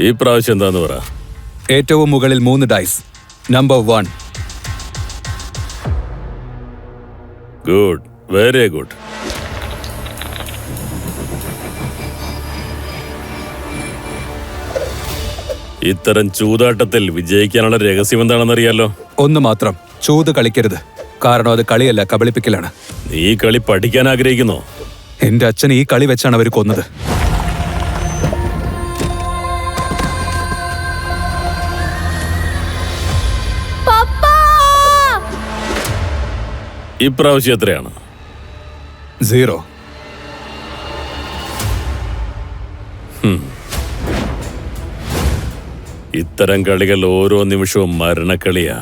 ഈ പ്രാവശ്യം എന്താന്ന് പറ. ഏറ്റവും മുകളിൽ 3 dice. Number 1. Good, very good. ഇത്തരം ചൂതാട്ടത്തിൽ വിജയിക്കാനുള്ള രഹസ്യം എന്താണെന്നറിയാലോ? ഒന്ന് മാത്രം, ചൂത് കളിക്കരുത്. കാരണം അത് കളിയല്ല, കബളിപ്പിക്കലാണ്. നീ കളി പഠിക്കാൻ ആഗ്രഹിക്കുന്നോ? എന്റെ അച്ഛൻ ഈ കളി വെച്ചാണ് അവർ കൊന്നത്. ഇപ്രാവശ്യം എത്രയാണ്? 0. ഇത്തരം കളികൾ ഓരോ നിമിഷവും മരണക്കളിയാ.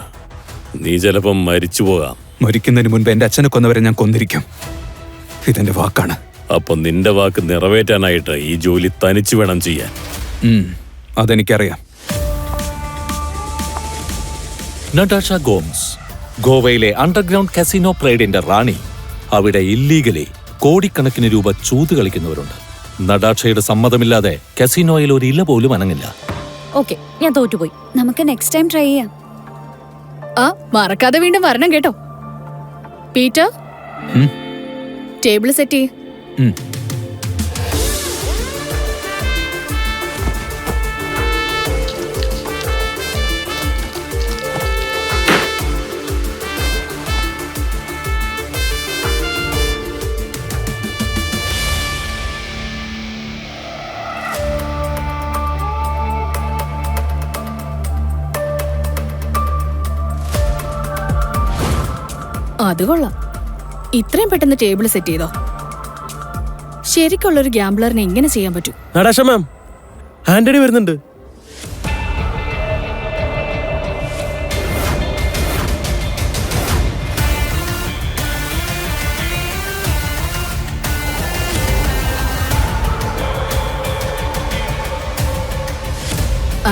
നീ ചിലപ്പം മരിച്ചു പോകാം. മരിക്കുന്നതിന് മുൻപ് എന്റെ അച്ഛനെ കൊന്നവരെ ഞാൻ കൊന്നിരിക്കും. ഇതെന്റെ വാക്കാണ്. അപ്പൊ നിന്റെ വാക്ക് നിറവേറ്റാനായിട്ട് ഈ ജോലി തനിച്ചു വേണം ചെയ്യാൻ. അതെനിക്കറിയാം. നടാഷ ഗോംസ്, ഗോവയിലെ അണ്ടർഗ്രൗണ്ട് കസിനോ പ്രൈഡിന്റെ റാണി. അവിടെ ഇല്ലീഗലി കോടിക്കണക്കിന് രൂപ ചൂത് കളിക്കുന്നവരുണ്ട്. നടാഷയുടെ സമ്മതമില്ലാതെ കസിനോയിൽ ഒരു ഇല പോലും അനങ്ങില്ല. ഓക്കേ, ഞാൻ തോറ്റുപോയി. നമുക്ക് നെക്സ്റ്റ് ടൈം ട്രൈ ചെയ്യാം. മറക്കാതെ വീണ്ടും വരണം കേട്ടോ. പീറ്റർ, ടേബിൾ സെറ്റ് ചെയ്യ്. അത് കൊള്ളാം. ഇത്രയും പെട്ടെന്ന് ടേബിൾ സെറ്റ് ചെയ്തോ? ശരിക്കുള്ളൊരു ഗ്യാംബ്ലറിനെ ഇങ്ങനെ ചെയ്യാൻ പറ്റൂ? നടാഷ മാം, ആന്റണി വരുന്നുണ്ട്.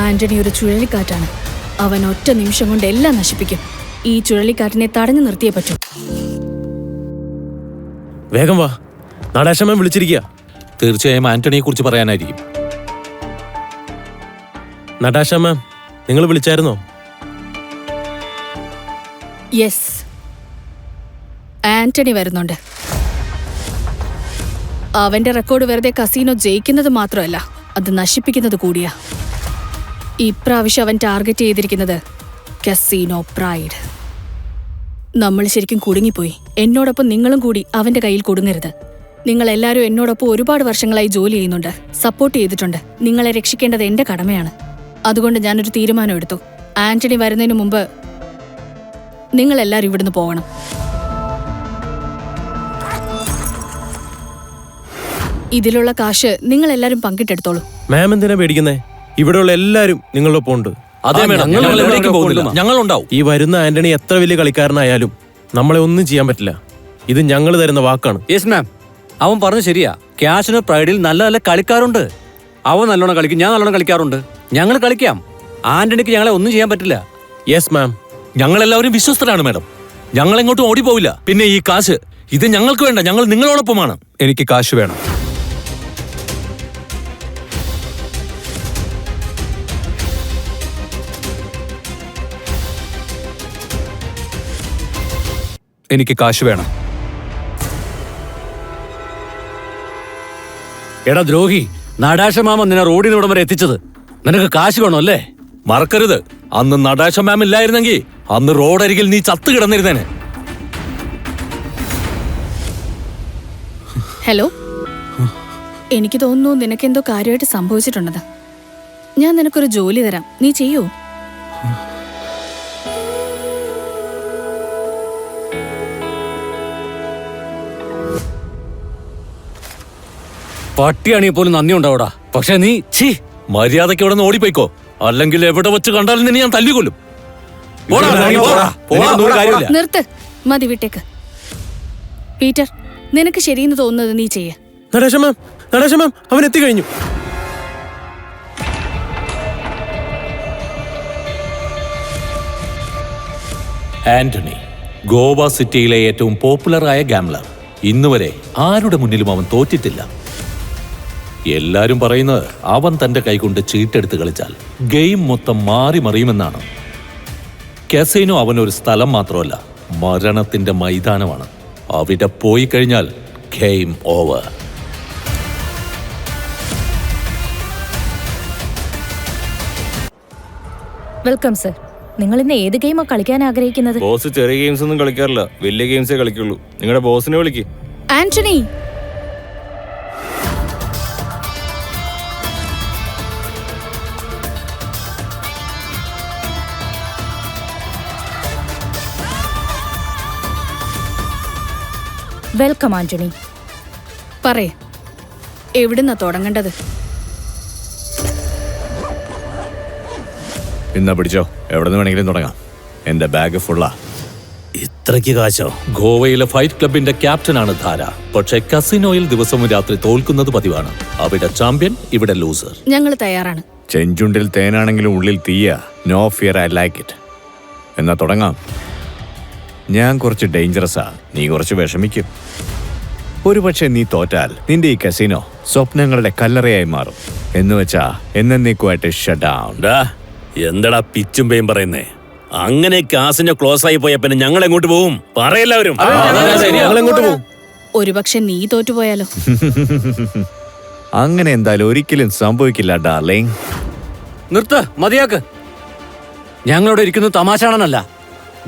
ആന്റണി ഒരു ചുഴലിക്കാറ്റാണ്. അവൻ ഒറ്റ നിമിഷം കൊണ്ട് എല്ലാം നശിപ്പിക്കും. ഈ ചുഴലിക്കാറ്റിനെ തടഞ്ഞു നിർത്തിയേ പറ്റൂ. വേഗം വാ, നടാഷ മാം വിളിച്ചിരിക്കുക. തീർച്ചയായും ആന്റണിയെ കുറിച്ച് പറയാനായിരിക്കും. നടാഷ മാം, നിങ്ങൾ വിളിച്ചായിരുന്നോ? യെസ്, ആന്റണി വരുന്നുണ്ട്. അവന്റെ റെക്കോർഡ് വെറുതെ കസീനോ ജയിക്കുന്നത് മാത്രമല്ല, അത് നശിപ്പിക്കുന്നത് കൂടിയാ. ഇപ്രാവശ്യം അവൻ ടാർഗറ്റ് ചെയ്തിരിക്കുന്നത് കസീനോ പ്രൈഡ്. നമ്മൾ ശരിക്കും കുടുങ്ങിപ്പോയി. എന്നോടൊപ്പം നിങ്ങളും കൂടി അവന്റെ കയ്യിൽ കൊടുങ്ങരുത്. നിങ്ങൾ എല്ലാവരും എന്നോടൊപ്പം ഒരുപാട് വർഷങ്ങളായി ജോലി ചെയ്യുന്നുണ്ട്, സപ്പോർട്ട് ചെയ്തിട്ടുണ്ട്. നിങ്ങളെ രക്ഷിക്കേണ്ടത് എന്റെ കടമയാണ്. അതുകൊണ്ട് ഞാനൊരു തീരുമാനം എടുത്തു. ആന്റണി വരുന്നതിന് മുമ്പ് നിങ്ങൾ എല്ലാവരും ഇവിടുന്ന് പോകണം. ഇതിലുള്ള കാശ് നിങ്ങൾ എല്ലാവരും പങ്കിട്ടെടുത്തോളൂ. മാം എന്തിനാ പേടിക്കുന്നേ? ഇവിടെയുള്ള എല്ലാരും നിങ്ങളൊപ്പം ഉണ്ട്. ഞങ്ങളുണ്ടാവും. ഈ വരുന്ന ആന്റണി എത്ര വലിയ കളിക്കാരനായാലും നമ്മളെ ഒന്നും ചെയ്യാൻ പറ്റില്ല. ഇത് ഞങ്ങൾ തരുന്ന വാക്കാണ്. യെസ് മാം, അവൻ പറഞ്ഞു ശരിയാ. കാസിനോ പ്രൈഡിൽ നല്ല നല്ല കളിക്കാരുണ്ട്. അവൻ നല്ലോണം കളിക്കും, ഞാൻ നല്ലോണം കളിക്കാറുണ്ട്. ഞങ്ങൾ കളിക്കാം. ആന്റണിക്ക് ഞങ്ങളെ ഒന്നും ചെയ്യാൻ പറ്റില്ല. യെസ് മാം, ഞങ്ങളെല്ലാവരും വിശ്വസ്തരാണ് മാഡം. ഞങ്ങൾ എങ്ങോട്ടും ഓടിപ്പോവില്ല. പിന്നെ ഈ കാശ്, ഇത് ഞങ്ങൾക്ക് വേണ്ട. ഞങ്ങൾ നിങ്ങളോടൊപ്പമാണ്. എനിക്ക് കാശ് വേണം. എനിക്ക് കാശ് വേണം. എടാ ദ്രോഹി, നടാഷ മാമ നിന്നെ റോഡിന് ഇവിടം വരെ എത്തിച്ചത്. നിനക്ക് കാശ് വേണോ അല്ലേ? മറക്കരുത്, അന്ന് നടാഷ മാം ഇല്ലായിരുന്നെങ്കിൽ അന്ന് റോഡരികിൽ നീ ചത്തു കിടന്നിരുന്നേനെ. ഹലോ, എനിക്ക് തോന്നുന്നു നിനക്കെന്തോ കാര്യമായിട്ട് സംഭവിച്ചിട്ടുണ്ടെന്ന്. ഞാൻ നിനക്കൊരു ജോലി തരാം, നീ ചെയ്യൂ. പട്ടിയാണെങ്കിൽ പോലും നന്ദി ഉണ്ടാവൂടാ. പക്ഷെ നീ മര്യാദയ്ക്ക് ഇവിടെ നിന്ന് ഓടിപ്പോയിക്കോ, അല്ലെങ്കിൽ എവിടെ വെച്ച് കണ്ടാലും നിന്നെ ഞാൻ തല്ലിക്കൊല്ലും. നിർത്ത്, മതി, വിട്ടേക്ക്. പീറ്റർ, നിനക്ക് ശരിയെന്ന് തോന്നുന്നത് നീ ചെയ്യ. നടാഷ മാം, അവൻ എത്തിക്കഴിഞ്ഞു. ആന്റണി, ഗോവ സിറ്റിയിലെ ഏറ്റവും പോപ്പുലറായ ഗാംബ്ലർ. ഇന്നുവരെ ആരുടെ മുന്നിലും അവൻ തോറ്റിട്ടില്ല. എല്ലാരും പറയുന്നത് അവൻ തന്റെ കൈകൊണ്ട് ചീട്ടെടുത്ത് കളിച്ചാൽ ഗെയിം മൊത്തം മാറി മറിയുമെന്നാണ്. കസീനോ അവനൊരു സ്ഥലം മാത്രമല്ല, മരണത്തിന്റെ മൈതാനമാണ്. അവിടെ പോയി കഴിഞ്ഞാൽ ഗെയിം ഓവർ. Welcome sir. നിങ്ങൾ ഇന്ന് ഏത് ഗെയിമാ കളിക്കാൻ ആഗ്രഹിക്കുന്നത്? ബോസ് ചെറിയ ഗെയിംസ് ഒന്നും കളിക്കാറില്ല, വലിയ ഗെയിംസേ കളിക്കുള്ളൂ. നിങ്ങളുടെ ബോസിനെ വിളിക്ക്. ആന്റണി, വെൽക്കം ആന്റണി. പറയ്, എവിടുന്നാ തുടങ്ങേണ്ടത്? ഇന്നാ പിടിച്ചോ, എവിടെ നിന്ന് വേണമെങ്കിലും തുടങ്ങാം. എന്റെ ബാഗ് ഫുള്ളാ. ഇത്രയ്ക്ക് കാശോ? ഗോവയിലെ ഫൈറ്റ് ക്ലബിന്റെ ക്യാപ്റ്റനാണ് ധാര. പക്ഷേ കസിനോയിൽ ദിവസവും രാത്രി തോൽക്കുന്നത് പതിവാണ്. അവിടെ ചാമ്പ്യൻ, ഇവിടെ ലൂസർ. ഞങ്ങൾ തയ്യാറാണ്. ചെഞ്ചുണ്ടിൽ തേനാണെങ്കിലും ഉള്ളിൽ തീയ. No fear, I like it. എന്നാ തുടങ്ങാം. ഞാൻ കുറച്ച് ഡേഞ്ചറസാ, നീ കുറച്ച് വിഷമിക്കും. ഒരുപക്ഷെ നീ തോറ്റാൽ നിന്റെ ഈ കസിനോ സ്വപ്നങ്ങളുടെ കല്ലറയായി മാറും. എന്നുവെച്ചാ എന്നേക്കുമായിട്ട് ഷട്ട് ഡൗൺ. എന്തടാ പിച്ചും പേയും പറയുന്നേ? അങ്ങനെ കാസിന്റെ ക്ലോസ് ആയി പോയ പിന്നെ ഞങ്ങൾ എങ്ങോട്ട് പോവും? പറയെല്ലാവരും. ഞങ്ങളെങ്ങോട്ട് പോകും? ഒരുപക്ഷെ നീ തോറ്റുപോയാലോ? അങ്ങനെ എന്തായാലും ഒരിക്കലും സംഭവിക്കില്ല ഡാർലിംഗ്. നിർത്ത്, മതിയാക്ക്. ഞങ്ങളിവിടെ ഇരിക്കുന്നത് തമാശ കാണാനല്ല.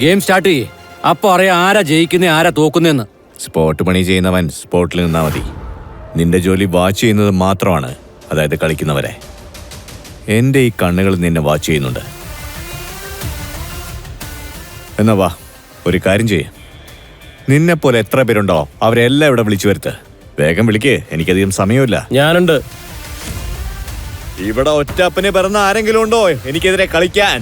ഗെയിം സ്റ്റാർട്ട് ചെയ്യേ. അപ്പൊ അറിയാം ആരാ ജയിക്കുന്നേ ആരാ തോക്കുന്നേന്ന്. സ്പോട്ട് പണി ചെയ്യുന്നവൻ സ്പോട്ടിൽ നിന്നാ മതി. നിന്റെ ജോലി വാച്ച് ചെയ്യുന്നത് മാത്രമാണ്, അതായത് കളിക്കുന്നവരെ. എന്റെ ഈ കണ്ണുകൾ നിന്നെ വാച്ച് ചെയ്യുന്നുണ്ട്. എന്നാ വാ, ഒരു കാര്യം ചെയ്യേ. നിന്നെപ്പോലെ എത്ര പേരുണ്ടോ അവരെല്ലാം ഇവിടെ വിളിച്ചു വരുത്ത്. വേഗം വിളിക്കേ, എനിക്കധികം സമയമില്ല. ഞാനുണ്ട്. ഇവിടെ ഒറ്റപ്പനെ പിറന്ന ആരെങ്കിലും ഉണ്ടോ എനിക്കെതിരെ കളിക്കാൻ?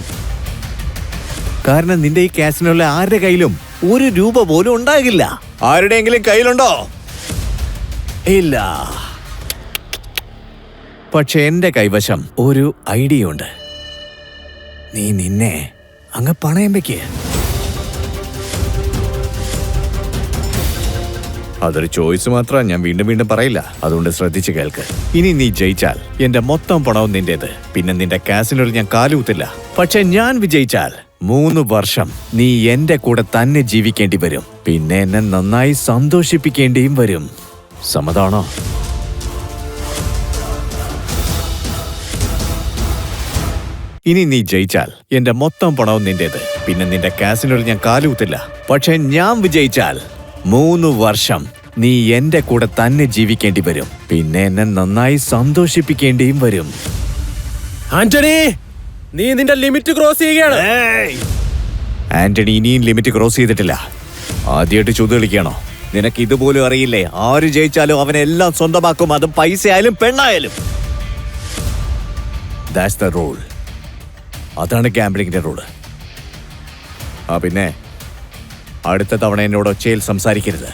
കാരണം നിന്റെ ഈ കാസിനുള്ള ആരുടെ കയ്യിലും ₹1 പോലും ഉണ്ടാകില്ല. ആരുടെയെങ്കിലും കയ്യിലുണ്ടോ? ഇല്ല. പക്ഷെ എന്റെ കൈവശം ഒരു ഐഡിയ ഉണ്ട്. നീ നിന്നെ അങ്ങ് പണയം വെക്ക്. അതൊരു ചോയ്സ് മാത്രമാണ്, ഞാൻ വീണ്ടും വീണ്ടും പറയില്ല. അതുകൊണ്ട് ശ്രദ്ധിച്ച് കേൾക്ക്. ഇനി നീ ജയിച്ചാൽ എന്റെ മൊത്തം പണവും നിന്റേത്. പിന്നെ നിന്റെ കാസിനോട് ഞാൻ കാലുകുത്തില്ല. പക്ഷെ ഞാൻ വിജയിച്ചാൽ 3 വർഷം നീ എന്റെ കൂടെ തന്നെ ജീവിക്കേണ്ടി വരും. പിന്നെ എന്നെ നന്നായി സന്തോഷിപ്പിക്കേണ്ടിയും വരും. സമ്മതാണോ? ഇനി നീ ജയിച്ചാൽ എന്റെ മൊത്തം പണവും നിന്റേത്. പിന്നെ നിന്റെ കാസിനോട് ഞാൻ കാലുകുത്തില്ല. പക്ഷെ ഞാൻ വിജയിച്ചാൽ 3 വർഷം നീ എന്റെ കൂടെ തന്നെ ജീവിക്കേണ്ടി വരും. പിന്നെ എന്നെ നന്നായി സന്തോഷിപ്പിക്കേണ്ടിയും വരും. ആന്റണി, നീ നിന്റെ ലിമിറ്റ് ക്രോസ് ചെയ്യുകയാണ്. ആന്റണി ഇനിയും ലിമിറ്റ് ക്രോസ് ചെയ്തിട്ടില്ല. ആദ്യമായിട്ട് ചൂത് കളിക്കുകയാണോ? നിനക്ക് ഇതുപോലും അറിയില്ലേ? ആര് ജയിച്ചാലും അവനെല്ലാം സ്വന്തമാക്കും, അത് പൈസ ആയാലും പെണ്ണായാലും. That's the rule. അതാണ് ഗാംബ്ലിങ്ങിന്റെ റൂള്. പിന്നെ അടുത്ത തവണ എന്നോട് ഒച്ചയിൽ സംസാരിക്കരുത്.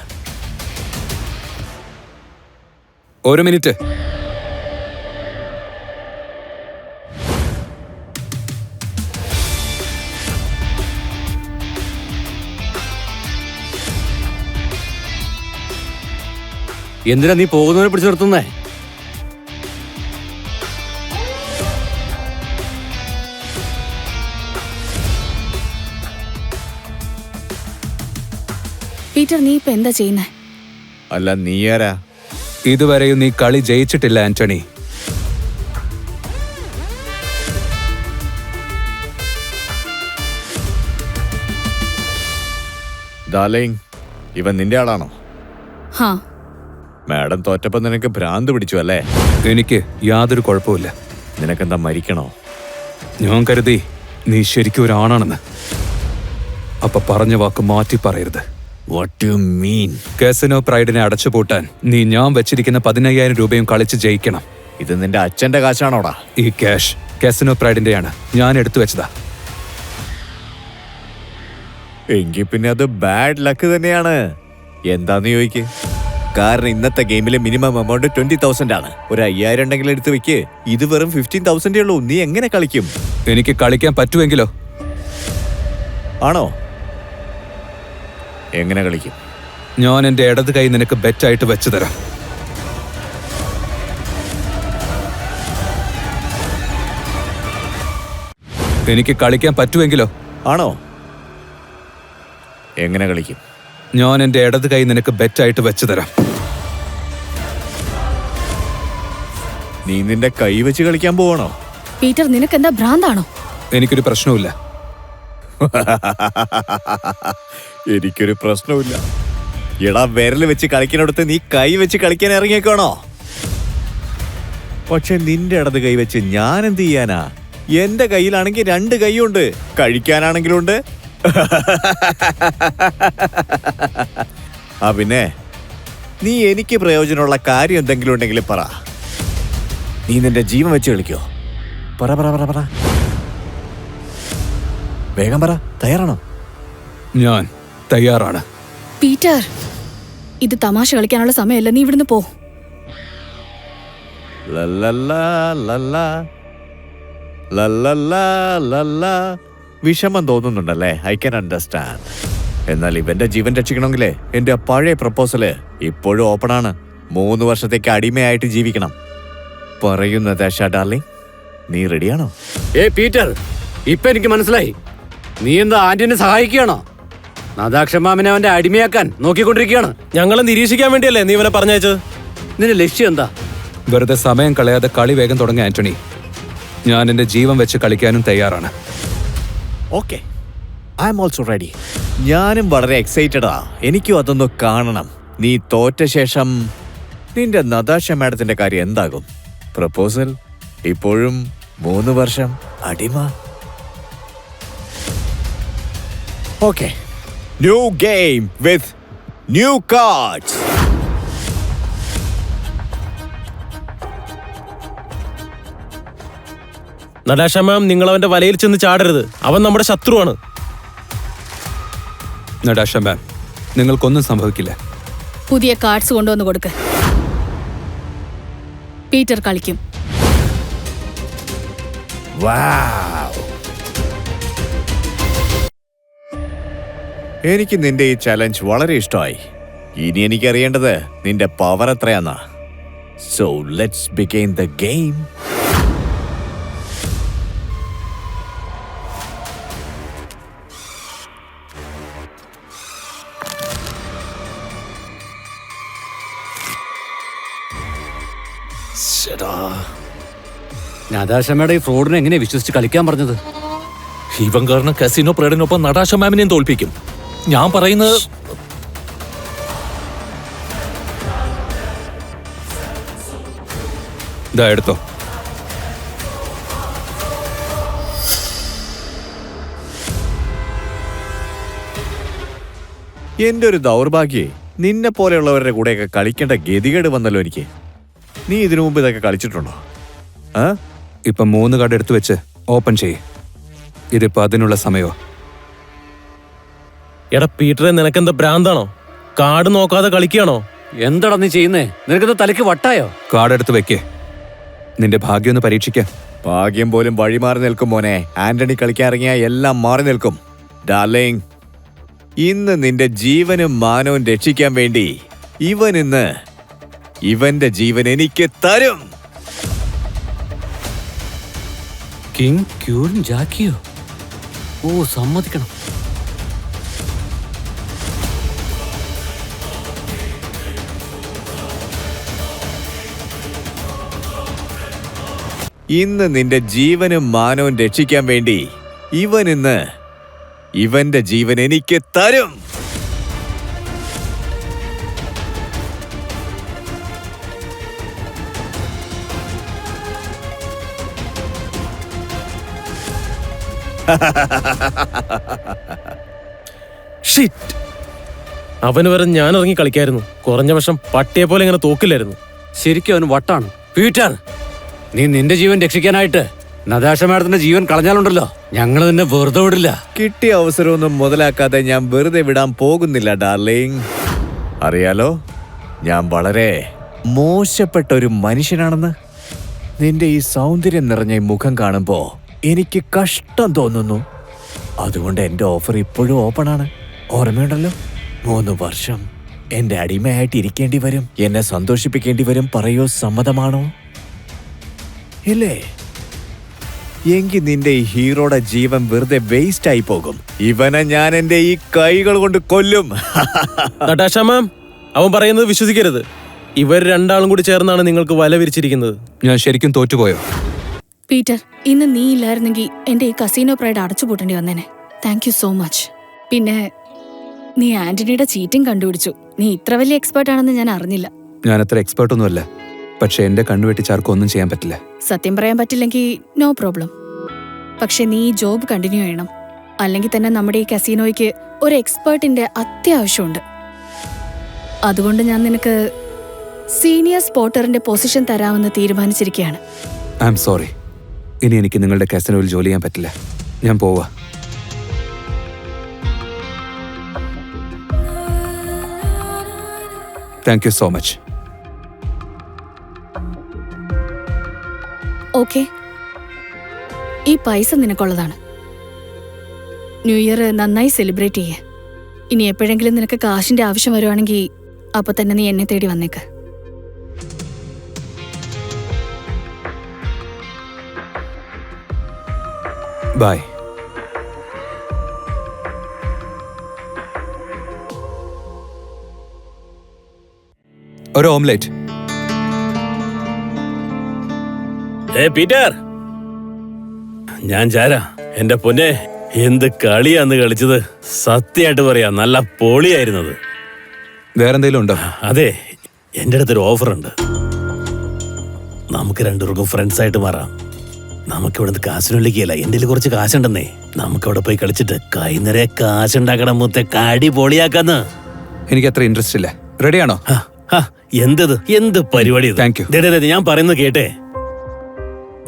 1 മിനിറ്റ്. എന്തിനാ നീ പോകുന്നവനെ പിടിച്ചു നിർത്തുന്നേ? പീറ്റർ, നീ ഇപ്പൊ എന്താ ചെയ്യുന്നേ? അല്ല, നീ ആരാ? ഇതുവരെയും നീ കളി ജയിച്ചിട്ടില്ല ആന്റണി. ഡാർലിംഗ്, ഇവൻ നിന്റെ ആളാണോ? ഹാ. മാഡം തോറ്റപ്പോ നിനക്ക് ഭ്രാന്ത് പിടിച്ചു അല്ലേ? എനിക്ക് യാതൊരു കുഴപ്പമില്ല. നിനക്കെന്താ, മരിക്കണോ? ഞാൻ കരുതി നീ ശരിക്കും ഒരാണാണെന്ന്. അപ്പൊ പറഞ്ഞ വാക്ക് മാറ്റി പറയരുത്. What you mean? കാസിനോ പ്രൈഡിനെ അടച്ചുപൂട്ടാൻ നീ ഞാൻ വെച്ചിരിക്കുന്ന 15,000 രൂപയും കളിച്ച് ജയിക്കണം. ഇത് നിന്റെ അച്ഛന്റെ കാശാണോടാ? ഈ ക്യാഷ് കാസിനോ പ്രൈഡിന്റെയാണ്, ഞാൻ എടുത്തു വെച്ചതാ. എങ്കിൽ പിന്നെ അത് ബാഡ് ലക്ക് തന്നെയാണ്. എന്താന്ന് ചോദിക്ക്. കാരണം ഇന്നത്തെ ഗെയിമിലെ മിനിമം എമൗണ്ട് 20,000 ആണ്. ഒരു 5,000 ഉണ്ടെങ്കിൽ എടുത്ത് വെക്ക്. ഇത് വെറും 15,000 ഉള്ളൂ. നീ എങ്ങനെ കളിക്കും? എനിക്ക് കളിക്കാൻ പറ്റുമെങ്കിലോ? ആണോ? എങ്ങനെ കളിക്കും? ഞാൻ എന്റെ ഇടത് കൈ നിനക്ക് ബെറ്റായിട്ട് വെച്ചു തരാം. എനിക്ക് കളിക്കാൻ പറ്റുമെങ്കിലോ? ആണോ? എങ്ങനെ കളിക്കും? ഞാൻ എന്റെ ഇടത് കൈ നിനക്ക് ബെറ്റായിട്ട് വെച്ചു തരാം. നീ നിന്റെ കൈ വെച്ച് കളിക്കാൻ പോവാണോ? പീറ്റർ, നിനക്കെന്താ ഭ്രാന്താണോ? എനിക്കൊരു പ്രശ്നവുമില്ല. എനിക്കൊരു പ്രശ്നവുമില്ല. എടാ, വിരല് വെച്ച് കളിക്കുന്നിടത്ത് നീ കൈ വെച്ച് കളിക്കാൻ ഇറങ്ങിയേക്കാണോ? പക്ഷെ നിന്റെ ഇടത് കൈ വെച്ച് ഞാൻ എന്ത് ചെയ്യാനാ? എന്റെ കയ്യിലാണെങ്കിൽ 2 കൈയുണ്ട്, കഴിക്കാനാണെങ്കിലും ഉണ്ട്. ആ പിന്നെ, നീ എനിക്ക് പ്രയോജനമുള്ള കാര്യം എന്തെങ്കിലും ഉണ്ടെങ്കിൽ പറ. നീ നിന്റെ ജീവൻ വെച്ച് കളിക്കോ? പറ പറ പറ പറ, വേഗം പറ. തയ്യാറാണോ? ഞാൻ തയ്യാറാണ്. പീറ്റർ, ഇത് തമാശ കളിക്കാനുള്ള സമയമല്ല. നീ ഇവിടുന്ന് പോ. ലല്ലല്ലാ, ലല്ലാ, ലല്ലല്ലാ, ലല്ലാ. വിഷമം തോന്നുന്നുണ്ടല്ലേ? I can understand. എന്നാൽ ഇവന്റെ ജീവൻ രക്ഷിക്കണമെങ്കിലേ എന്റെ പഴയ പ്രപ്പോസല് ഇപ്പോഴും ഓപ്പണാണ്. 3 വർഷത്തേക്ക് അടിമയായിട്ട് ജീവിക്കണം. പറയൂ നതാഷ ഡാർലിംഗ്, നീ റെഡിയാണോ? പീറ്റർ, ഇപ്പൊ എനിക്ക് മനസ്സിലായി. നീ എന്താ ആന്റിനെ സഹായിക്കുകയാണോ? നദാക്ഷമാമിനെ അവന്റെ അടിമയാക്കാൻ നോക്കിക്കൊണ്ടിരിക്കുകയാണ്. ഞങ്ങളെ നിരീക്ഷിക്കാൻ വേണ്ടിയല്ലേ നീ ഇവനെ പറഞ്ഞയച്ചത്? നിന്റെ ലക്ഷ്യം എന്താ? വെറുതെ സമയം കളയാതെ കളി വേഗം തുടങ്ങി ആന്റണി. ഞാൻ എന്റെ ജീവൻ വെച്ച് കളിക്കാനും തയ്യാറാണ്. Okay, I am also ready. ഞാനും വളരെ എക്സൈറ്റഡാ. എനിക്കും അതൊന്ന് കാണണം. നീ തോറ്റ ശേഷം നിന്റെ നതാഷ മാഡത്തിന്റെ കാര്യം എന്താകും? പ്രപ്പോസൽ ഇപ്പോഴും 3 വർഷം അടിമ. Okay, new game with new cards. Natasha ma'am, നിങ്ങൾ അവന്റെ വലയിൽ ചെന്ന് ചാടരുത്. അവൻ നമ്മുടെ ശത്രുവാണ്. നടാഷ മാം, നിങ്ങൾക്കൊന്നും സംഭവിക്കില്ല. പുതിയ കാർഡ്സ് കൊണ്ടുവന്ന് കൊടുക്ക്. പീറ്റർ കളിക്കും. വാവ്, എനിക്ക് നിന്റെ ഈ ചലഞ്ച് വളരെ ഇഷ്ടമായി. ഇനി എനിക്കറിയേണ്ടത് നിന്റെ പവർ എത്രയാന്നാ. So let's begin the game. നദാശമ്മയുടെ ഈ ഫ്രോഡിനെ എങ്ങനെ വിശ്വസിച്ച് കളിക്കാൻ പറഞ്ഞത്? ഇവൻ കാരണം കസിനോ പ്രൈഡിനൊപ്പം നടാഷ മാമിനെയും തോൽപ്പിക്കും. ഞാൻ പറയുന്നത് ഇതാ എടുത്തോ. എന്റെ ഒരു ദൗർഭാഗ്യേ, നിന്നെ പോലെയുള്ളവരുടെ കൂടെയൊക്കെ കളിക്കേണ്ട ഗതികേട് വന്നല്ലോ എനിക്ക്. നീ ഇതിനു മുമ്പ് ഇതൊക്കെ കളിച്ചിട്ടുണ്ടോ? ഇപ്പൊ 3 കാർഡ് എടുത്തു വെച്ച് ഓപ്പൺ ചെയ്യ്. ഇതിപ്പോ അതിനുള്ള സമയമോ? എടാ പീറ്ററെ, നിനക്കെന്താ ഭ്രാന്താണോ? കാർഡ് നോക്കാതെ കളിക്കുകയാണോ? എന്താടാ നീ ചെയ്യുന്നേ? നിനക്കെന്താ തലയ്ക്ക് വട്ടായോ? കാർഡ് എടുത്ത് വെക്കേ. നിന്റെ ഭാഗ്യം ഒന്ന് പരീക്ഷിക്കാം. ഭാഗ്യം പോലും വഴി മാറി നിൽക്കും മോനെ. ആന്റണി കളിക്കാൻ ഇറങ്ങിയ എല്ലാം മാറി നിൽക്കും. ഡാർലിംഗ്, ഇന്ന് നിന്റെ ജീവനും മാനവും രക്ഷിക്കാൻ വേണ്ടി ഇവൻ ഇന്ന് ഇവന്റെ ജീവൻ എനിക്ക് തരും. King queen ജാക്കിയോ? ഓ, സമ്മതിക്കണം. ഇന്ന് നിന്റെ ജീവനും മാനവും രക്ഷിക്കാൻ വേണ്ടി ഇവൻ ഇന്ന് ഇവന്റെ ജീവൻ എനിക്ക് തരും. ഷിറ്റ്, അവന് വരെ ഞാൻ ഇറങ്ങി കളിക്കായിരുന്നു. കുറഞ്ഞ വർഷം പട്ടിയെ പോലെ ഇങ്ങനെ തോക്കില്ലായിരുന്നു. ശരിക്കും അവന് വട്ടാണ്. പീറ്റർ, നീ നിന്റെ ജീവൻ രക്ഷിക്കാനായിട്ട് നദാഷ മാഡത്തിന്റെ ജീവൻ കളഞ്ഞാലുണ്ടല്ലോ, ഞങ്ങൾ നിന്നെ വെറുതെ വിടില്ല. കിട്ടിയ അവസരമൊന്നും മുതലാക്കാതെ ഞാൻ വെറുതെ വിടാൻ പോകുന്നില്ല ഡാർലിംഗ്. അറിയാലോ, ഞാൻ വളരെ മോശപ്പെട്ട ഒരു മനുഷ്യനാണെന്ന്. നിന്റെ ഈ സൗന്ദര്യം നിറഞ്ഞ ഈ മുഖം കാണുമ്പോ എനിക്ക് കഷ്ടം തോന്നുന്നു. അതുകൊണ്ട് എന്റെ ഓഫർ ഇപ്പോഴും ഓപ്പണാണ്. ഓർമ്മയുണ്ടല്ലോ, 3 വർഷം എന്റെ അടിമയായിട്ട് ഇരിക്കേണ്ടി വരും. എന്നെ സന്തോഷിപ്പിക്കേണ്ടി വരും. പറയോ, സമ്മതമാണോ? ഇല്ലേ? എങ്കിൽ നിന്റെ ഈ ഹീറോയുടെ ജീവൻ വെറുതെ വേസ്റ്റ് ആയി പോകും. ഇവനെ ഞാൻ എന്റെ ഈ കൈകൾ കൊണ്ട് കൊല്ലും. നടാഷ മാം, അവൻ പറയുന്നത് വിശ്വസിക്കരുത്. ഇവർ രണ്ടാളും കൂടി ചേർന്നാണ് നിങ്ങൾക്ക് വല വിരിച്ചിരിക്കുന്നത്. ഞാൻ ശരിക്കും തോറ്റുപോയോ? പീറ്റർ, ഇന്ന് നീ ഇല്ലായിരുന്നെങ്കിൽ എന്റെ ഈ കസീനോ പ്രൈഡ് അടച്ചുപൂട്ടേണ്ടി വന്നേനെ. Thank you so much. പിന്നെ നീ ആന്റണിയുടെ ചീറ്റിംഗ് കണ്ടുപിടിച്ചു. നീ ഇത്ര വലിയ എക്സ്പേർട്ട് ആണെന്ന് ഞാൻ അറിഞ്ഞില്ല. ഞാൻ അത്ര എക്സ്പേർട്ടൊന്നുമല്ല, പക്ഷെ എന്റെ കണ്ണുവെട്ടിച്ചാർക്കും ഒന്നും ചെയ്യാൻ പറ്റില്ല. സത്യം പറയാൻ പറ്റില്ലെങ്കിൽ നോ പ്രോബ്ലം. പക്ഷെ നീ ഈ ജോബ് കണ്ടിന്യൂ ചെയ്യണം. അല്ലെങ്കിൽ തന്നെ നമ്മുടെ ഈ കസീനോയ്ക്ക് ഒരു എക്സ്പേർട്ടിന്റെ അത്യാവശ്യമുണ്ട്. അതുകൊണ്ട് ഞാൻ നിനക്ക് സീനിയർ സ്പോട്ടറിന്റെ പൊസിഷൻ തരാമെന്ന് തീരുമാനിച്ചിരിക്കുകയാണ്. I'm sorry. ഇനി എനിക്ക് നിങ്ങളുടെ കാസിനോയിൽ ജോലി ചെയ്യാൻ പറ്റില്ല. ഞാൻ പോവാ. Thank you so much. Okay, ഈ പൈസ നിനക്കുള്ളതാണ്. ന്യൂ ഇയർ നന്നായി സെലിബ്രേറ്റ് ചെയ്യേ. ഇനി എപ്പോഴെങ്കിലും നിനക്ക് കാശിന്റെ ആവശ്യം വരുവാണെങ്കിൽ അപ്പൊ തന്നെ നീ എന്നെ തേടി വന്നേക്ക്. ബൈ. ഒരു ഓംലെറ്റ്. പീറ്റർ, ഞാൻ ചാര. എന്റെ പൊന്നെ, എന്ത് കളിയാന്ന് കളിച്ചത്. സത്യമായിട്ട് പറയാ, നല്ല പൊളിയായിരുന്നത്. വേറെന്തെങ്കിലും ഉണ്ടോ? അതെ, എന്റെ അടുത്തൊരു ഓഫർ ഉണ്ട്. നമുക്ക് രണ്ടുപേർക്കും ഫ്രണ്ട്സ് ആയിട്ട് മാറാം. നമുക്ക് ഇവിടുന്ന് കാശിനൊല്ലിക്കല്ല, എന്റെ കയ്യിൽ കുറച്ച് കാശുണ്ടെന്നേ. നമുക്ക് അവിടെ പോയി കളിച്ചിട്ട് കൈനിറയെ കാശുണ്ടാക്കണം. മുത്തെ കാടി പൊളിയാക്കാന്ന്. എനിക്ക് അത്ര ഇൻട്രസ്റ്റ് ഇല്ല. റെഡിയാണോ? എന്തത്, എന്ത് പരിപാടി ഇത്? Thank you. ഞാൻ പറയുന്നത് കേട്ടെ.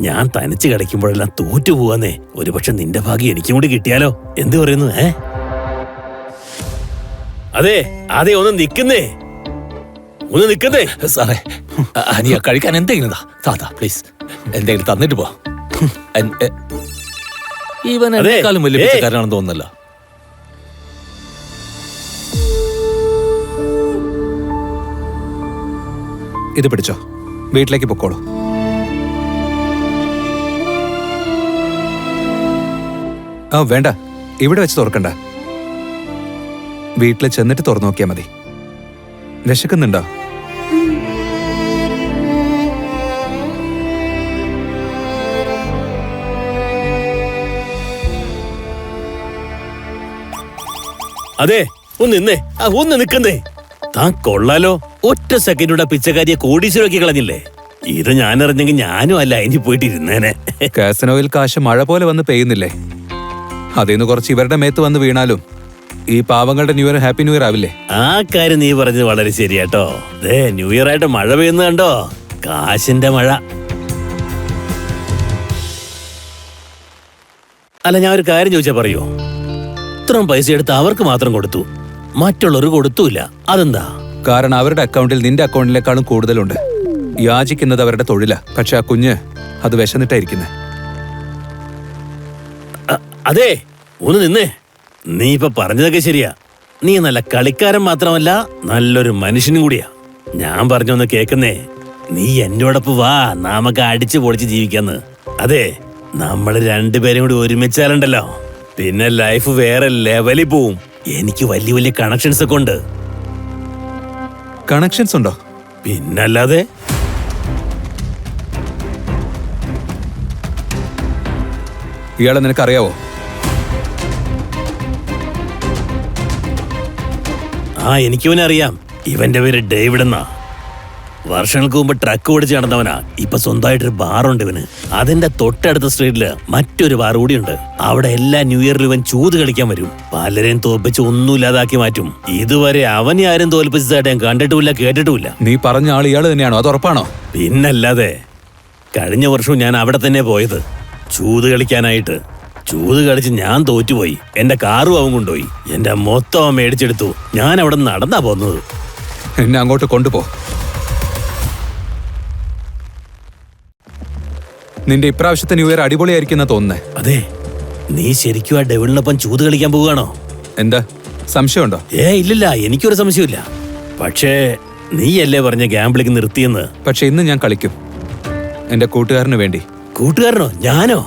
ഞാൻ തനിച്ച് കളിക്കുമ്പോഴെല്ലാം തോറ്റു പോവാന്നേ. ഒരുപക്ഷെ നിന്റെ ഭാഗ്യം എനിക്കും കൂടി കിട്ടിയാലോ? എന്ത് പറയുന്നു? അതെ അതെ, ഒന്ന് നിക്കുന്നേ, ഒന്ന് നിക്കുന്നേ. സാറേ, അനിയ കഴിക്കാൻ എന്തെങ്കിലും താത്താ പ്ലീസ്, എന്തെങ്കിലും തന്നിട്ട് പോ. ഇവൻ എന്നെക്കാളും വലിയ പിച്ചക്കാരനാണെന്ന് തോന്നുന്നല്ലോ. ഇത് പിടിച്ചോ, വീട്ടിലേക്ക് പൊക്കോളൂ. ആ വേണ്ട, ഇവിടെ വെച്ച് തുറക്കണ്ട. വീട്ടിൽ ചെന്നിട്ട് തുറന്നു നോക്കിയാൽ മതി. വിശക്കുന്നുണ്ടോ? അതെ, ഒന്ന് നിന്നേ, ഒന്ന് നിക്കുന്നേ. താൻ കൊള്ളാലോ, ഒറ്റ സെക്കൻഡൂടെ പിച്ചക്കാരിയെ കോടീശ്വരക്കി കളഞ്ഞില്ലേ. ഇത് ഞാൻ അറിഞ്ഞെങ്കിൽ ഞാനും അല്ല ഇനി പോയിട്ട് ഇരുന്നേനെ. കാസിനോയിൽ കാശ് മഴ പോലെ വന്ന് പെയ്യുന്നില്ലേ? അതിന്ന് കുറച്ച് ഇവരുടെ മേത്ത് വന്ന് വീണാലും ഈ പാവങ്ങളുടെ new year happy new year ആവില്ലേ? ആ കാര്യം നീ പറഞ്ഞത് വളരെ ശരിയാട്ടോ. ദേ, ന്യൂ ഇയർ ആയിട്ട് മഴ പെയ്യുന്ന കണ്ടോ? കാശിന്റെ മഴ. അല്ല, ഞാൻ ഒരു കാര്യം ചോദിച്ചാ പറയൂ. ഇത്രയും പൈസ എടുത്ത് അവർക്ക് മാത്രം കൊടുത്തു, മറ്റുള്ളവർ കൊടുത്തൂല. അതെന്താ? കാരണം അവരുടെ അക്കൗണ്ടിൽ നിന്റെ അക്കൗണ്ടിലേക്കാളും കൂടുതലുണ്ട്. യാചിക്കുന്നത് അവരുടെ തൊഴിലാ. പക്ഷെ ആ കുഞ്ഞ് അത് വിശന്നിട്ടായിരിക്കുന്നത്. അതെ, ഒന്ന് നിന്നേ. നീ ഇപ്പൊ പറഞ്ഞതൊക്കെ ശരിയാ. നീ നല്ല കളിക്കാരൻ മാത്രമല്ല, നല്ലൊരു മനുഷ്യനും കൂടിയാ. ഞാൻ പറഞ്ഞൊന്ന് കേക്കുന്നേ. നീ എന്നോടൊപ്പം വാ, നമുക്ക് അടിച്ചു പൊളിച്ച് ജീവിക്കാന്ന്. അതെ, നമ്മള് രണ്ടുപേരും കൂടി ഒരുമിച്ചാലുണ്ടല്ലോ, പിന്നെ ലൈഫ് വേറെ ലെവലിൽ പോവും. എനിക്ക് വലിയ വലിയ കണക്ഷൻസ് ഒക്കെ ഉണ്ട്. കണക്ഷൻസ് ഉണ്ടോ? പിന്നല്ലാതെ. ഇയാളെ നിനക്കറിയാവോ? എനിക്കിവനെ അറിയാം. ഇവന്റെ പേര് ഡേവിഡ് എന്നാ. വർഷങ്ങൾക്ക് മുമ്പ് ട്രക്ക് ഓടിച്ച് നടന്നവനാ. ഇപ്പൊ സ്വന്തമായിട്ടൊരു ബാറുണ്ട് ഇവന്. അതിന്റെ തൊട്ടടുത്ത സ്ട്രീറ്റില് മറ്റൊരു ബാർ കൂടിയുണ്ട്. അവിടെ എല്ലാ ന്യൂ ഇയറിലും ഇവൻ ചൂത് കളിക്കാൻ വരും. പലരെയും തോൽപ്പിച്ച് ഒന്നുമില്ലാതാക്കി മാറ്റും. ഇതുവരെ അവനെ ആരും തോൽപ്പിച്ചതായിട്ട് ഞാൻ കണ്ടിട്ടുമില്ല, കേട്ടിട്ടുമില്ല. നീ പറഞ്ഞ ആൾ ഇയാള് തന്നെയാണോ? അത് ഉറപ്പാണോ? പിന്നല്ലാതെ. കഴിഞ്ഞ വർഷവും ഞാൻ അവിടെ തന്നെ പോയത് ചൂത് കളിക്കാനായിട്ട്. ചൂത് കളിച്ച് ഞാൻ തോറ്റുപോയി. എന്റെ കാറും അവൻ കൊണ്ടുപോയി. എന്റെ മൊത്തം അവൻ മേടിച്ചെടുത്തു. ഞാൻ അവിടെ നടന്നാ പോന്നത്. എന്നെ അങ്ങോട്ട് കൊണ്ടുപോ. നിന്റെ ഇപ്രാവശ്യത്തെ ന്യൂ ഇയർ അടിപൊളിയായിരിക്കുന്ന തോന്നുന്നേ. അതെ, നീ ശരിക്കും ആ ഡെവിളിനൊപ്പം ചൂത് കളിക്കാൻ പോവുകയാണോ? എന്താ, സംശയമുണ്ടോ? ഇല്ലില്ല, എനിക്കൊരു സംശയമില്ല. പക്ഷേ നീയല്ലേ പറഞ്ഞ ഗാംബ്ലിംഗ് നിർത്തിയെന്ന്. പക്ഷെ ഇന്ന് ഞാൻ കളിക്കും, എന്റെ കൂട്ടുകാരന് വേണ്ടി. കൂട്ടുകാരനോ? ഞാനോ?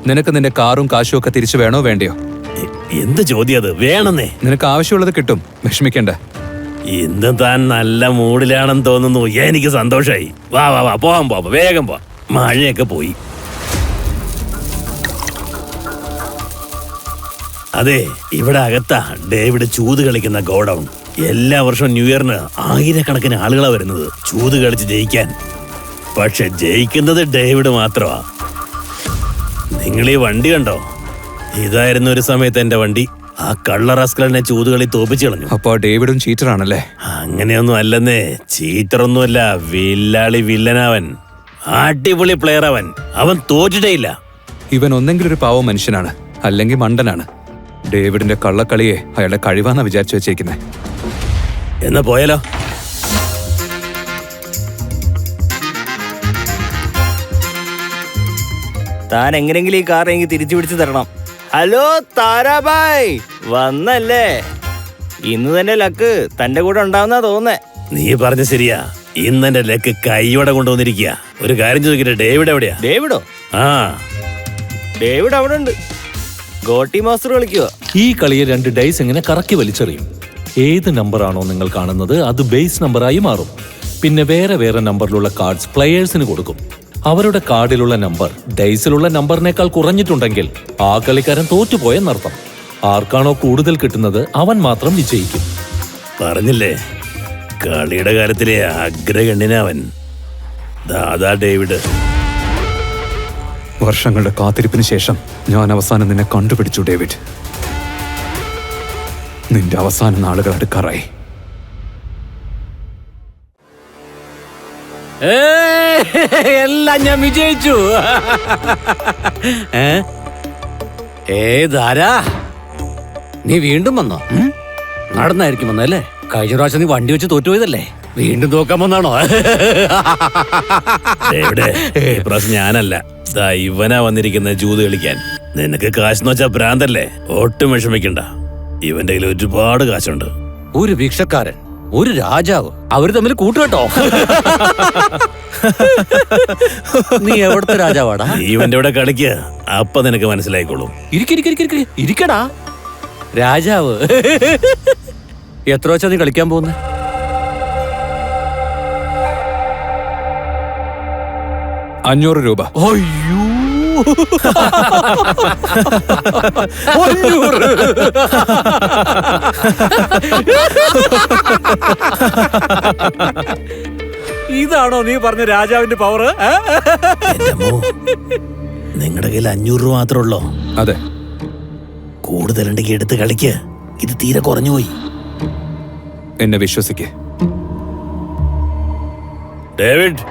നിനക്ക് നിന്റെ കാറും കാശും ഒക്കെ തിരിച്ചു വേണോ വേണ്ടയോ? എന്ത് ചോദ്യം അത്? വേണമെന്നേ. നിനക്ക് ആവശ്യമുള്ളത് കിട്ടും, വിഷമിക്കണ്ട. ഇന്ന് താൻ നല്ല മൂഡിലാണെന്ന് തോന്നുന്നു. എനിക്ക് സന്തോഷായി. വാ വാ വാ, പോവാം, വേഗം പോ. മഴയൊക്കെ പോയി. അതെ, ഇവിടെ അകത്താ ഡേവിഡ് ചൂത് കളിക്കുന്ന ഗോഡൌൺ. എല്ലാ വർഷവും ന്യൂ ഇയറിന് ആയിരക്കണക്കിന് ആളുകളാ വരുന്നത് ചൂത് കളിച്ച് ജയിക്കാൻ. പക്ഷെ ജയിക്കുന്നത് ഡേവിഡ് മാത്രമാ. നിങ്ങൾ ഈ വണ്ടി കണ്ടോ? ഇതായിരുന്നു ഒരു സമയത്ത് എന്റെ വണ്ടി. ആ കള്ള റാസ്കലിനെ ചൂതുകളി തോപ്പിച്ചു കളഞ്ഞു. അപ്പൊ ഡേവിഡും ചീറ്ററാണല്ലേ? അങ്ങനെയൊന്നും അല്ലെന്നേ. ചീറ്ററൊന്നുമല്ല, വില്ലാളി വില്ലനവൻ. അടിപൊളി പ്ലെയർ അവൻ. അവൻ തോറ്റിട്ടേ ഇല്ല. ഇവൻ ഒന്നെങ്കിലും ഒരു പാവം മനുഷ്യനാണ്, അല്ലെങ്കിൽ മണ്ടനാണ്. ഡേവിഡിന്റെ കള്ളക്കളിയെ അയാളുടെ കഴിവാന്നാ വിചാരിച്ചു വെച്ചേക്കുന്നേ. എന്നാ പോയാലോ? താൻ എങ്ങനെങ്കിലും ഈ കാർ എനിക്ക് തിരിച്ചു പിടിച്ചു തരണം. ഹലോ താരാബായ്, വന്നല്ലേ? ഇന്ന് തന്നെ ലക്ക് തന്റെ കൂടെ ഉണ്ടാവുന്ന തോന്നേ. നീ പറഞ്ഞ ശരിയാ. ഇന്ന് എന്റെ ലക്ക് കൈയോടെ കൊണ്ടുവന്നിരിക്കുക. ഒരു കാര്യം ചോദിക്കട്ടെ, ഡേവിഡ് എവിടെയാ? ഡേവിഡോ? ആ, ഡേവിഡ് അവിടെ ഉണ്ട്. ഗോട്ടി മാസ്റ്റർ കളിക്കുക. ഈ കളിയെ 2 ഡൈസ് എങ്ങനെ കറക്കി വലിച്ചെറിയും. ഏത് നമ്പറാണോ നിങ്ങൾ കാണുന്നത് അത് ബേസ് നമ്പറായി മാറും. പിന്നെ വേറെ വേറെ നമ്പറിലുള്ള കാർഡ്സ് പ്ലെയേഴ്സിന് കൊടുക്കും. അവരുടെ കാർഡിലുള്ള നമ്പർ ഡൈസിലുള്ള നമ്പറിനേക്കാൾ കുറഞ്ഞിട്ടുണ്ടെങ്കിൽ ആ കളിക്കാരൻ തോറ്റുപോയെന്നർത്ഥം. ആർക്കാണോ കൂടുതൽ കിട്ടുന്നത് അവൻ മാത്രം വിജയിക്കും. പറഞ്ഞില്ലേ, കളിയുടെ കാര്യത്തിലെ അഗ്രഗണ്യനവൻ. ദാദാ ഡേവിഡ്. വർഷങ്ങളുടെ കാത്തിരിപ്പിന് ശേഷം ഞാൻ അവസാനം നിന്നെ കണ്ടുപിടിച്ചു ഡേവിഡ്. നിന്റെ അവസാന നാളുകൾ അടുക്കാറായി. എല്ലാം ഞാൻ വിജയിച്ചു. ധാരാ, നീ വീണ്ടും വന്നോ? നടന്നായിരിക്കും വന്നല്ലേ? കഴിഞ്ഞ പ്രാവശ്യം നീ വണ്ടി വെച്ച് തോറ്റുപോയതല്ലേ? വീണ്ടും തോക്കാൻ വന്നാണോ? ഡേവിഡ്, ഈ പ്രാവശ്യം ഞാനല്ല, ദാ ഇവനാ വന്നിരിക്കുന്ന ചൂത് കളിക്കാൻ. നിനക്ക് കാശെന്ന് വെച്ചാ ഭ്രാന്തല്ലേ? ഒട്ടും വിഷമിക്കണ്ട. ഇവന്റെ കയ്യിൽ ഒരുപാട് കാശുണ്ട്. ഒരു ഭിക്ഷക്കാരൻ, ഒരു രാജാവ്, അവര് തമ്മിൽ കൂട്ടുകെട്ടോ? നീ എവിടുത്തെ രാജാവാടാ? നീ ഇവന്റെ കൂടെ കളിക്കുക, അപ്പൊ നിനക്ക് മനസ്സിലായിക്കോളും. ഇരിക്കടാ രാജാവ്. എത്ര വെച്ചാ നീ കളിക്കാൻ പോകുന്നത്? $500. അയ്യോ, 500. ഇതാണോ നീ പറഞ്ഞ രാജാവിന്റെ പവർ? നിങ്ങളുടെ കയ്യിൽ 500 രൂപ മാത്രമേ ഉള്ളോ? അതെ. കൂടുതലുണ്ടെങ്കിൽ എടുത്ത് കളിക്ക്. ഇത് തീരെ കുറഞ്ഞുപോയി. എന്നെ വിശ്വസിക്ക് ഡേവിഡ്.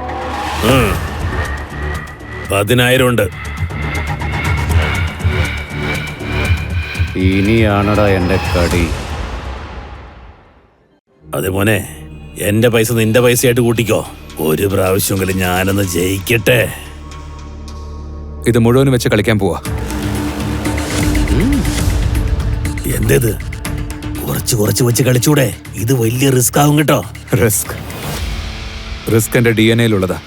10,000 ഉണ്ട്. ഇനിയാണടാ എന്റെ കടി. അതെ മോനെ, എന്റെ പൈസ നിന്റെ പൈസയായിട്ട് കൂട്ടിക്കോ. ഒരു പ്രാവശ്യമെങ്കിലും ഞാനൊന്ന് ജയിക്കട്ടെ. ഇത് മുഴുവനും വെച്ച് കളിക്കാൻ പോവാ. എന്തേത്? കുറച്ച് വെച്ച് കളിച്ചൂടെ? ഇത് വലിയ റിസ്ക് ആവും കേട്ടോ. റിസ്ക് എന്റെ DNA യിലുള്ളതാ.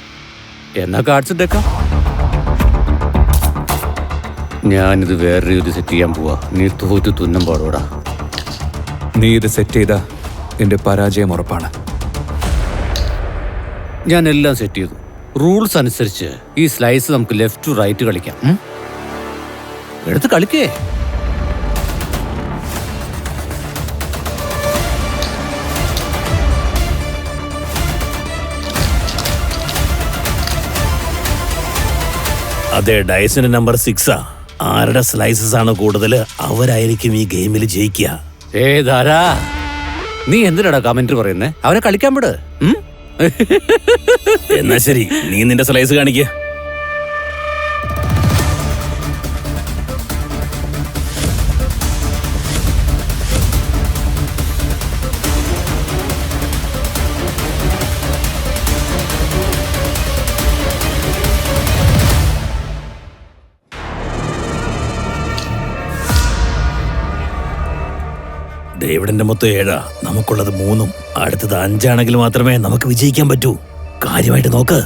എന്നാ കാർഡ്സ് ഇട്ടേക്കാം. ഞാനിത് വേറെ രീതി സെറ്റ് ചെയ്യാൻ പോവാ. നീ തോറ്റു തുന്നം പാടോടാ. നീ ഇത് സെറ്റ് ചെയ്താ എന്റെ പരാജയം ഉറപ്പാണ്. ഞാൻ എല്ലാം സെറ്റ് ചെയ്തു. റൂൾസ് അനുസരിച്ച് ഈ സ്ലൈസ് നമുക്ക് ലെഫ്റ്റ് ടു റൈറ്റ് കളിക്കാം. എടുത്ത് കളിക്കേ. അതെ, ഡൈസിന്റെ നമ്പർ 6 ആ. ആരുടെ സ്ലൈസസ് ആണ് കൂടുതൽ അവരായിരിക്കും ഈ ഗെയിമിൽ ജയിക്കുക. ധാരാ, നീ എന്തിനാടാ കമന്റ് പറയുന്നേ? അവനെ കളിക്കാൻ വിട്. എന്നാ ശരി, നീ നിന്റെ സ്ലൈസ് കാണിക്ക. ഡേവിഡിന്റെ മൊത്തം 7, നമുക്കുള്ളത് 3. അടുത്തത് 5 ആണെങ്കിൽ മാത്രമേ നമുക്ക് വിജയിക്കാൻ പറ്റൂ. കാര്യമായിട്ട് നോക്ക്.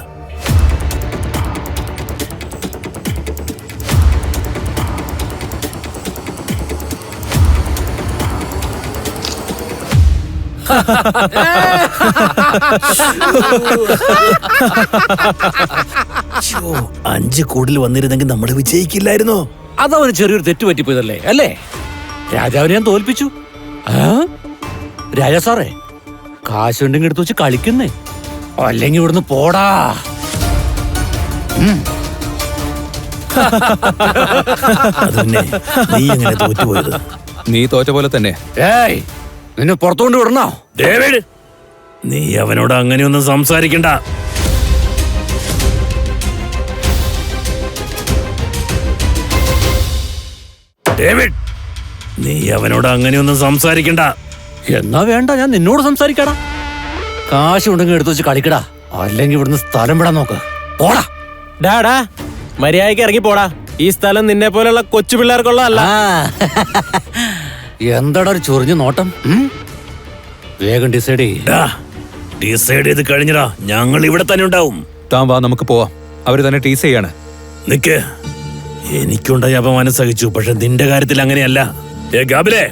ശ്ശോ, 5 കൂടുതൽ വന്നിരുന്നെങ്കിൽ നമ്മൾ വിജയിക്കില്ലായിരുന്നോ? അതവന് ചെറിയൊരു തെറ്റ് പറ്റിപ്പോയതല്ലേ അല്ലേ? രാജാവിനെ ഞാൻ തോൽപ്പിച്ചു. രാജാ സാറേ, കാശുണ്ടെങ്കിൽ എടുത്ത് വെച്ച് കളിക്കുന്നേ, അല്ലെങ്കിൽ ഇവിടുന്ന് പോടാ. അതന്നെ, നീ എങ്ങനെ തോറ്റുപോയത്? നീ തോറ്റ പോലെ തന്നെ. ഏയ്, നിന്നെ പുറത്തുകൊണ്ട് വിടണോ? ഡേവിഡ്, നീ അവനോട് അങ്ങനെയൊന്നും സംസാരിക്കണ്ട. ഡേവിഡ്, നീ അവനോട് അങ്ങനെയൊന്നും സംസാരിക്കണ്ട. എന്നാ വേണ്ട, ഞാൻ നിന്നോട് സംസാരിക്കടാ. കാശുണ്ടെങ്കിൽ എടുത്ത് വെച്ച് കളിക്കടാ, അല്ലെങ്കിൽ ഇവിടുന്ന് സ്ഥലം വിടാൻ നോക്ക്. പോടാ. ഡാടാ, മര്യാദയ്ക്ക് ഇറങ്ങി പോടാ. ഈ സ്ഥലം നിന്നെ പോലെയുള്ള കൊച്ചു പിള്ളേർക്കുള്ളതല്ല. എന്താടാ ഒരു ചൊറിഞ്ഞ നോട്ടം? വേഗം ഡിസൈഡ് ചെയ്യ്. ഡിസൈഡ് ചെയ്ത് കഴിഞ്ഞടാ, ഞങ്ങൾ ഇവിടെ തന്നെ ഉണ്ടാവും. താൻ വാ, നമുക്ക് പോവാം. അവര് തന്നെ ടീസ് ചെയ്യാണ്. നിക്ക്, എനിക്കുണ്ടായ അപമാനം സഹിച്ചു, പക്ഷെ നിന്റെ കാര്യത്തിൽ അങ്ങനെയല്ല. ഗാബിലേ,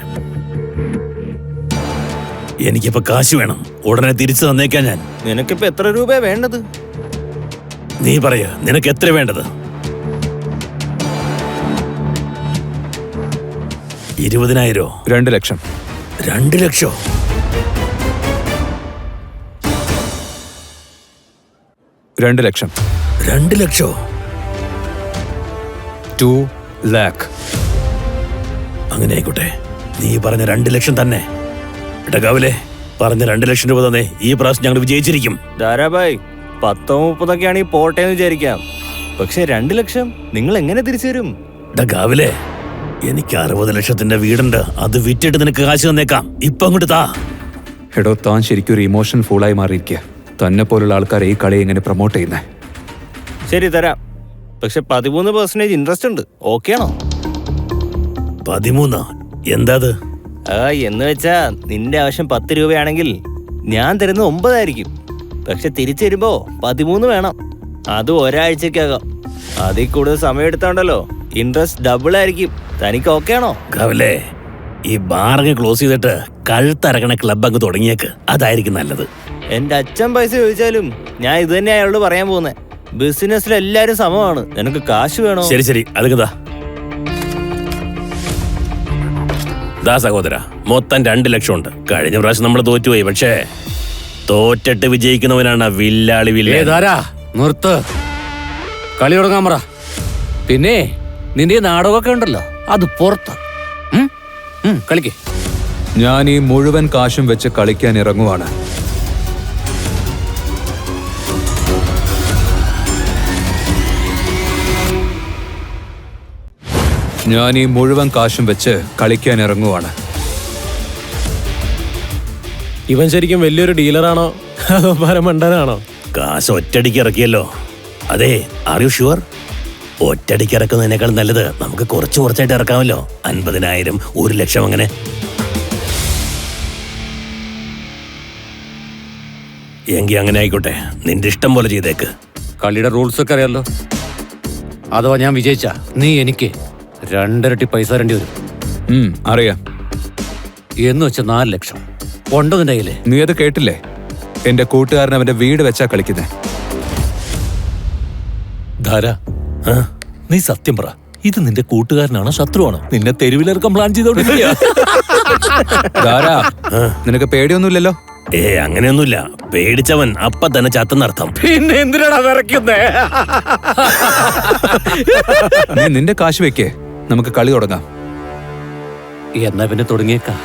എനിക്കിപ്പോ കാശ് വേണം, ഉടനെ തിരിച്ചു തന്നേക്കാൻ ഞാൻ. നിനക്കിപ്പോ എത്ര രൂപയാ വേണ്ടത്? നീ പറയ, നിനക്ക് എത്ര വേണ്ടത്? 20,000? 2 ലക്ഷം. 2 ലക്ഷോ? 2 ലക്ഷം. 2 ലക്ഷോ? 2 lakh. അങ്ങനെ ആയിക്കോട്ടെ, നീ പറഞ്ഞ 2 ലക്ഷം തന്നെ. ഗാബിലെ, പറഞ്ഞ 2 ലക്ഷം രൂപ തന്നെ. ഈ പ്രാവശ്യം ഞങ്ങൾ വിജയിച്ചിരിക്കും. ധാരാഭായ്, 10-30 ആണെങ്കിൽ പോട്ടെ എന്ന് വിചാരിക്കാം, പക്ഷെ 2 ലക്ഷം നിങ്ങൾ എങ്ങനെ തിരിച്ചു തരും? ഗാബിലെ, എനിക്ക് 60 ലക്ഷത്തിന്റെ വീടുണ്ട്, അത് വിറ്റിട്ട് നിനക്ക് കാശ് തന്നേക്കാം. ഇപ്പൊ അങ്ങോട്ട് താ. എടോ, താൻ ശരിക്കും ഒരു ഇമോഷൻ ഫൂളായി മാറിയിരിക്കുക. തന്നെ പോലുള്ള ആൾക്കാരെ ഈ കളി എങ്ങനെ പ്രൊമോട്ട് ചെയ്യുന്നേ? ശരി, തരാം. പക്ഷെ 13% ഇൻട്രസ്റ്റ് ഉണ്ട്. ഓക്കെ ആണോ? 13? എന്താ അത്? എന്ന് വെച്ചാ നിന്റെ ആവശ്യം 10 രൂപയാണെങ്കിൽ ഞാൻ തരുന്നത് 9 ആയിരിക്കും. പക്ഷെ തിരിച്ചു തരുമ്പോ 13 വേണം. അത് ഒരാഴ്ചക്കകം. അതിൽ കൂടുതൽ സമയം എടുത്തോണ്ടല്ലോ ഇൻട്രസ്റ്റ് ഡബിൾ ആയിരിക്കും. തനിക്ക് ഓക്കെ ആണോ? ഗാബിലെ, ഈ ബാറങ്ങ് ക്ലോസ് ചെയ്തിട്ട് കഴുത്തറക്കണ ക്ലബ് അങ്ങ് തുടങ്ങിയേക്ക്. അതായിരിക്കും നല്ലത്. എന്റെ അച്ഛൻ പൈസ ചോദിച്ചാലും ഞാൻ ഇത് തന്നെ അയാളോട് പറയാൻ പോകുന്നത്. ബിസിനസ്സിൽ എല്ലാരും സമമാണ്. നിനക്ക് കാശ് വേണോ? ശരി ശരി, അതൊക്കെ ദാ സഹോദര, മൊത്തം 2 ലക്ഷം ഉണ്ട്. കഴിഞ്ഞ പ്രാവശ്യം നമ്മൾ തോറ്റുപോയി, പക്ഷേ തോറ്റിട്ട് വിജയിക്കുന്നവനാണ് വില്ലാളി വില്ല. നിർത്ത്, കളി തുടങ്ങാൻ പറ. പിന്നെ നിന്റെ ഈ നാടകമൊക്കെ ഉണ്ടല്ലോ, അത് പുറത്ത്. കളിക്കേ. ഞാൻ ഈ മുഴുവൻ കാശും വെച്ച് കളിക്കാൻ ഇറങ്ങുവാണ്. ഞാൻ ഈ മുഴുവൻ കാശും വെച്ച് കളിക്കാൻ ഇറങ്ങുവാണ്. ഇവൻ ശരിക്കും വലിയൊരു ഡീലറാണോ അതോ പരമണ്ടനാണോ? കാശ് ഒറ്റടിക്ക് ഇറക്കിയല്ലോ. അതെ, ആർ യു ഷുവർ? ഒറ്റടിക്ക് ഇറക്കുന്നതിനേക്കാൾ നല്ലത് നമുക്ക് കുറച്ചായിട്ട് ഇറക്കാമല്ലോ. 50,000, 1 ലക്ഷം, അങ്ങനെ. എങ്കി അങ്ങനെ ആയിക്കോട്ടെ, നിന്റെ ഇഷ്ടം പോലെ ചെയ്തേക്ക്. കളിയുടെ റൂൾസ് ഒക്കെ അറിയാലോ. അഥവാ ഞാൻ വിജയിച്ച നീ എനിക്ക് 2 ഇരട്ടി പൈസ തരേണ്ടി വരും. അറിയാം. എന്ന് വെച്ച 4 ലക്ഷം ഉണ്ടോ നിന്റെ കയ്യില്? നീ അത് കേട്ടില്ലേ? എന്റെ കൂട്ടുകാരൻ അവന്റെ വീട് വെച്ചാ കളിക്കുന്നേ. ധാര, നീ സത്യം പറ, ഇത് നിന്റെ കൂട്ടുകാരനാണോ ശത്രുവാണോ? നിന്നെ തെരുവിലിറക്കാൻ പ്ലാൻ ചെയ്തോണ്ടിരിക്കുക. നിനക്ക് പേടിയൊന്നുമില്ലല്ലോ? അങ്ങനെയൊന്നുമില്ല. പേടിച്ചവൻ അപ്പ തന്നെ ചത്തെന്നർത്ഥം. പിന്നെ എന്തിനാണ് വിറയ്ക്കുന്നേ? നീ നിന്റെ കാശ് വെക്കേ, നമുക്ക് കളി തുടങ്ങാം. എന്നാ പിന്നെ തുടങ്ങിയേക്കാം.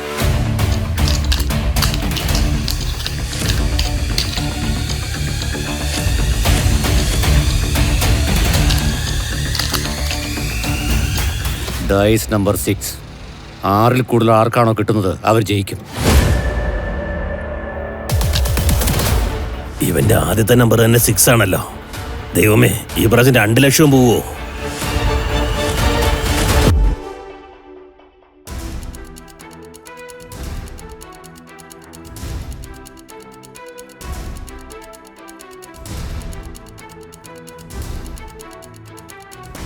Dyes number 6. 6-ൽ കൂടുതൽ ആർക്കാണോ കിട്ടുന്നത് അവർ ജയിക്കും. ഇവന്റെ ആദ്യത്തെ നമ്പർ തന്നെ 6 ആണല്ലോ. ദൈവമേ, ഈ പ്രാവശ്യം 2 ലക്ഷം പോവോ?